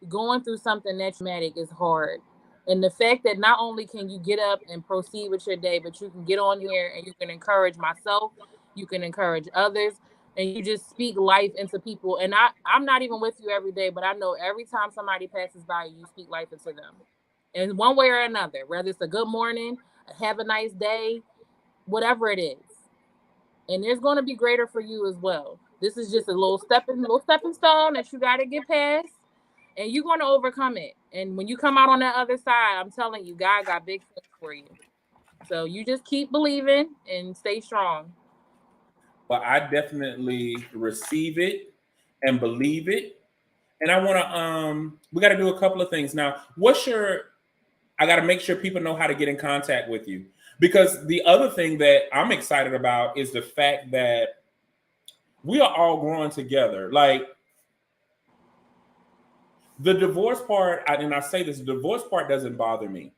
Going through something that traumatic is hard. And the fact that not only can you get up and proceed with your day, but you can get on here and you can encourage myself, you can encourage others, and you just speak life into people. And I'm not even with you every day, but I know every time somebody passes by, you speak life into them. In one way or another, whether it's a good morning, have a nice day, whatever it is. And there's going to be greater for you as well. This is just a little stepping stone that you got to get past. And you're going to overcome it. And when you come out on that other side, I'm telling you, God got big things for you. So you just keep believing and stay strong. Well, I definitely receive it and believe it. And I want to, we got to do a couple of things. Now, I got to make sure people know how to get in contact with you. Because the other thing that I'm excited about is the fact that we are all growing together. Like, the divorce part, and I say this, the divorce part doesn't bother me.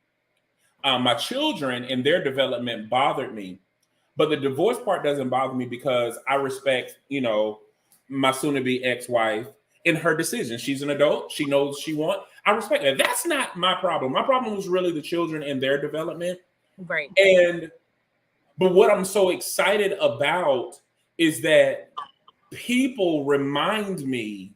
My children and their development bothered me, but the divorce part doesn't bother me because I respect, my soon-to-be ex-wife in her decision. She's an adult. She knows what she wants. I respect that. That's not my problem. My problem was really the children and their development. Right. But what I'm so excited about is that people remind me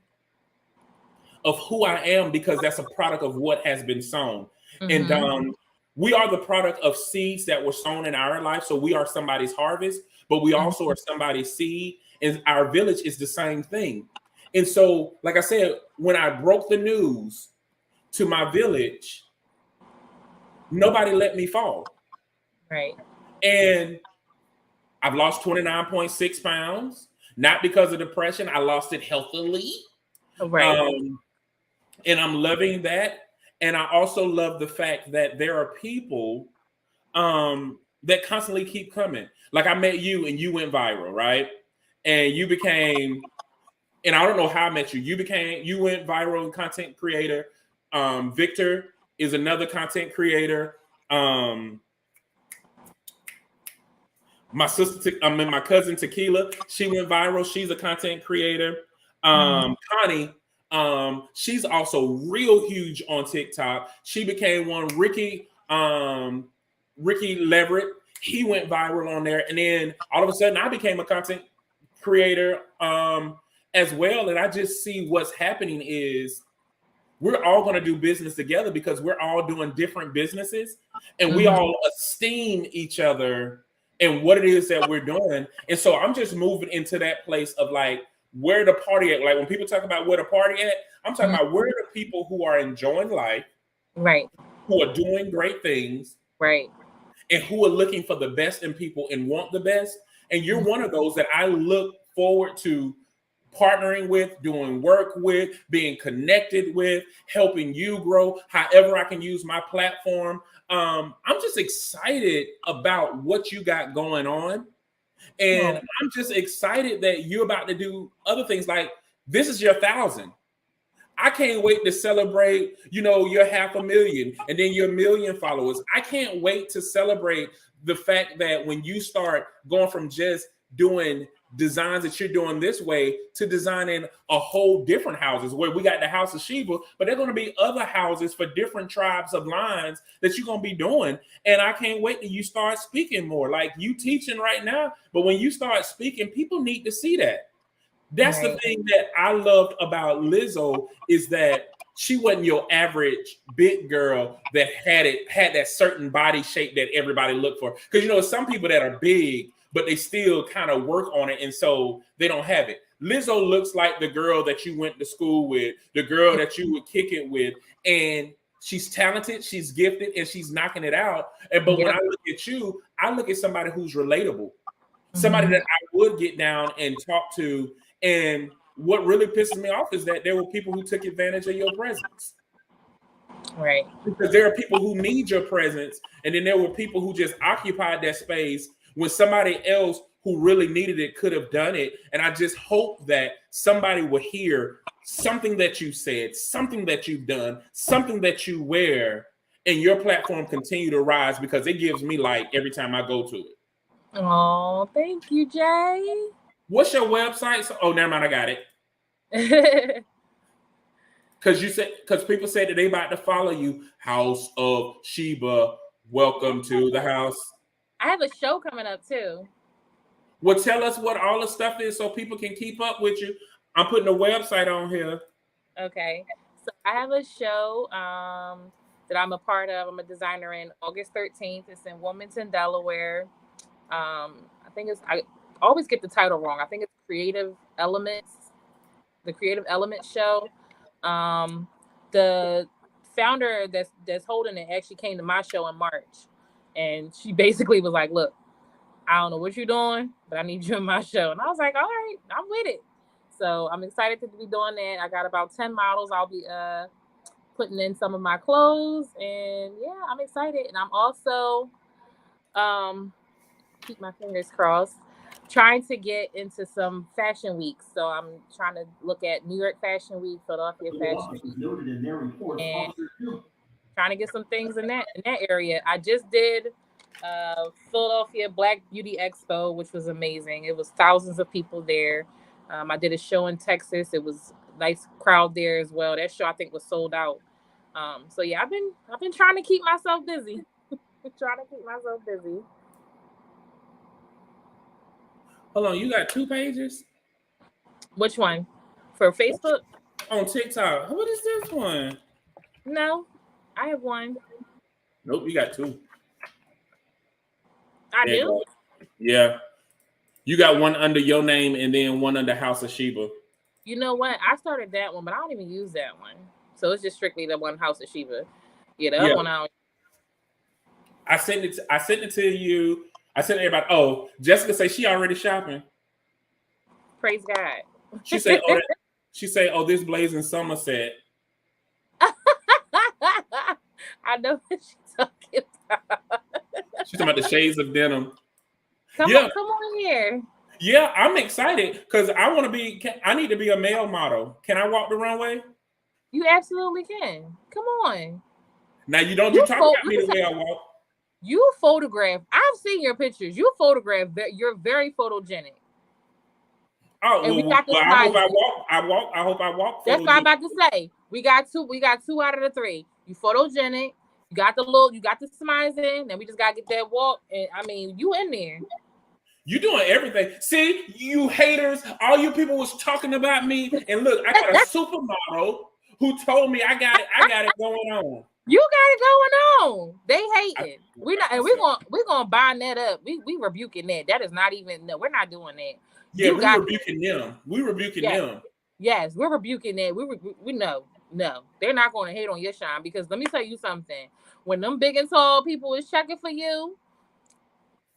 of who I am because that's a product of what has been sown. Mm-hmm. And we are the product of seeds that were sown in our life. So we are somebody's harvest, but we also are somebody's seed, and our village is the same thing. And so, like I said, when I broke the news to my village, nobody let me fall. Right. And I've lost 29.6 pounds, not because of depression. I lost it healthily. Right. And I'm loving that. And I also love the fact that there are people that constantly keep coming. Like I met you and you went viral, right? And you became, and I don't know how I met you. You went viral and content creator. Victor is another content creator. My cousin Tequila, she went viral. She's a content creator. Connie, she's also real huge on TikTok. She became one. Ricky Leverett, he went viral on there. And then all of a sudden I became a content creator as well. And I just see what's happening is we're all going to do business together because we're all doing different businesses and we all esteem each other and what it is that we're doing. And so I'm just moving into that place of like where the party at. Like when people talk about where the party at, I'm talking about where the people who are enjoying life, right, who are doing great things, right, and who are looking for the best in people and want the best. And you're one of those that I look forward to partnering with, doing work with, being connected with, helping you grow, however I can use my platform. I'm just excited about what you got going on. And I'm just excited that you're about to do other things. Like this is your 1,000. I can't wait to celebrate, your 500,000 and then your 1,000,000 followers. I can't wait to celebrate the fact that when you start going from just doing designs that you're doing this way to designing a whole different houses where we got the house of Sheba, but there are going to be other houses for different tribes of lines that you're going to be doing. And I can't wait till you start speaking more. Like you teaching right now, but when you start speaking, people need to see that. That's the thing that I loved about Lizzo is that she wasn't your average big girl that had that certain body shape that everybody looked for. Because some people that are big, but they still kind of work on it, and so they don't have it. Lizzo looks like the girl that you went to school with, the girl that you would kick it with, and she's talented, she's gifted, and she's knocking it out. But when I look at you, I look at somebody who's relatable, somebody that I would get down and talk to. And what really pisses me off is that there were people who took advantage of your presence. Right. Because there are people who need your presence, and then there were people who just occupied that space when somebody else who really needed it could have done it. And I just hope that somebody will hear something that you said, something that you've done, something that you wear, and your platform continue to rise because it gives me light every time I go to it. Oh, thank you, Jay. What's your website? Oh, never mind, I got it. Because people said that they about to follow you. House of Sheba, welcome to the house. I have a show coming up too. Well, tell us what all the stuff is so people can keep up with you. I'm putting a website on here. Okay. So I have a show that I'm a part of. I'm a designer in August 13th. It's in Wilmington, Delaware. I always get the title wrong. I think it's Creative Elements, the Creative Elements show. The founder that's holding it actually came to my show in March. And she basically was like, look, I don't know what you're doing, but I need you in my show. And I was like, all right, I'm with it. So I'm excited to be doing that. I got about 10 models. I'll be putting in some of my clothes. And yeah, I'm excited. And I'm also, keep my fingers crossed, trying to get into some fashion weeks. So I'm trying to look at New York Fashion Week, Philadelphia Fashion Week, and trying to get some things in that area. I just did Philadelphia Black Beauty Expo, which was amazing. It was thousands of people there. I did a show in Texas. It was a nice crowd there as well. That show I think was sold out. So yeah, I've been trying to keep myself busy. Hold on, you got 2 pages? Which one? For Facebook? On TikTok. What is this one? No, I have one. Nope, you got 2. I do? Yeah. You got one under your name and then one under House of Sheba. You know what? I started that one, but I don't even use that one. So it's just strictly the one House of Sheba. Yeah, the other one I don't. I sent it to you. I sent everybody. Oh, Jessica say she already shopping. Praise God. She say, oh, this blazing Somerset. I know what she's talking about. She's talking about the shades of denim. Come on here. Yeah, I'm excited because I need to be a male model. Can I walk the runway? You absolutely can. Come on. Now you talk about me the way I walk. You photograph. I've seen your pictures. You photograph. You're very photogenic. Oh, and well, I hope I walk. That's what I'm about to say. We got two out of the three. You photogenic. You got the smiles in. Then we just gotta get that walk. And I mean, you in there. You doing everything. See, you haters, all you people was talking about me. And look, I got a supermodel who told me I got it going on. You got it going on. They hating. We're gonna bind that up. We rebuking that. That is not even. No, we're not doing that. Yeah, we're rebuking them. We're rebuking them. Yes, we're rebuking that. We know. No, they're not going to hate on your shine because let me tell you something. When them big and tall people is checking for you.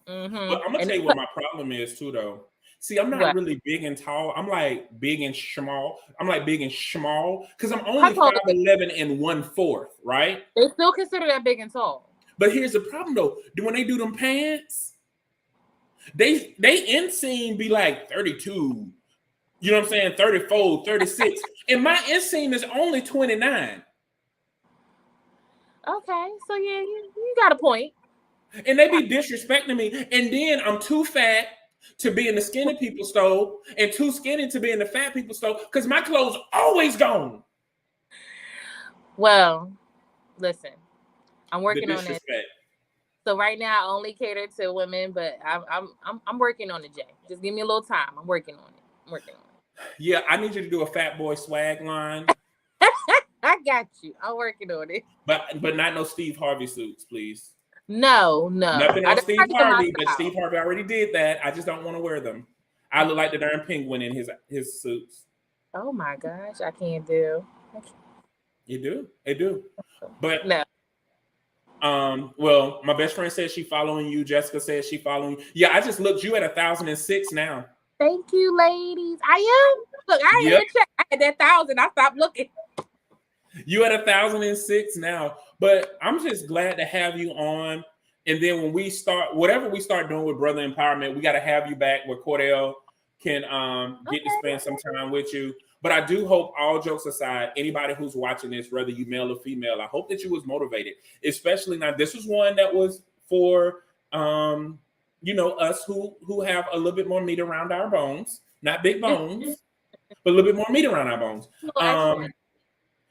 But I'm gonna tell you what my problem is too, though. See, I'm not really big and tall. I'm like big and small. I'm like big and small because I'm only 5'11" and 1/4, right? They still consider that big and tall. But here's the problem, though. When they do them pants, they inseam be like 32. You know what I'm saying? 34, 36. And my inseam is only 29. Okay, so yeah, you got a point. And they be disrespecting me. And then I'm too fat to be in the skinny people store and too skinny to be in the fat people store because my clothes always gone. Well, listen, I'm working on it. So right now I only cater to women, but I'm working on it, Jay. Just give me a little time. I'm working on it. Yeah, I need you to do a fat boy swag line. I got you. I'm working on it. But not no Steve Harvey suits, please. No. Nothing on Steve Harvey, but Steve Harvey already did that. I just don't want to wear them. I look like the darn penguin in his suits. Oh my gosh, I can't do. You do. But no. Well, my best friend says she following you. Jessica says she following you. Yeah, I just looked you at 1,006 now. Thank you, ladies. I am. Look, I ain't even checked. I had that 1,000. I stopped looking. You at 1,006 now. But I'm just glad to have you on. And then when we start, whatever we start doing with Brother Empowerment, we got to have you back where Cordell can get to spend some time with you. But I do hope, all jokes aside, anybody who's watching this, whether you male or female, I hope that you was motivated. Especially now, this was one that was for us who have a little bit more meat around our bones, not big bones, but a little bit more meat around our bones.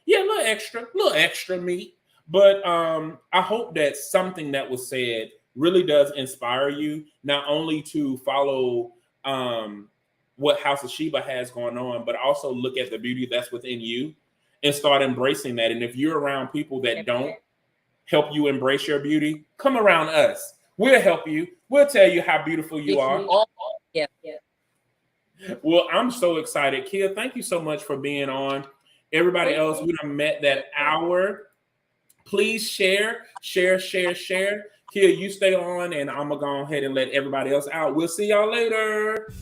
Yeah, a little extra meat. But I hope that something that was said really does inspire you, not only to follow what House of Sheba has going on, but also look at the beauty that's within you and start embracing that. And if you're around people that don't help you embrace your beauty, come around us. We'll help you. We'll tell you how beautiful you are. Yeah. Well, I'm so excited. Keah, thank you so much for being on. Everybody else, we done met that hour. Please share. Keah, you stay on, and I'm going to go ahead and let everybody else out. We'll see y'all later.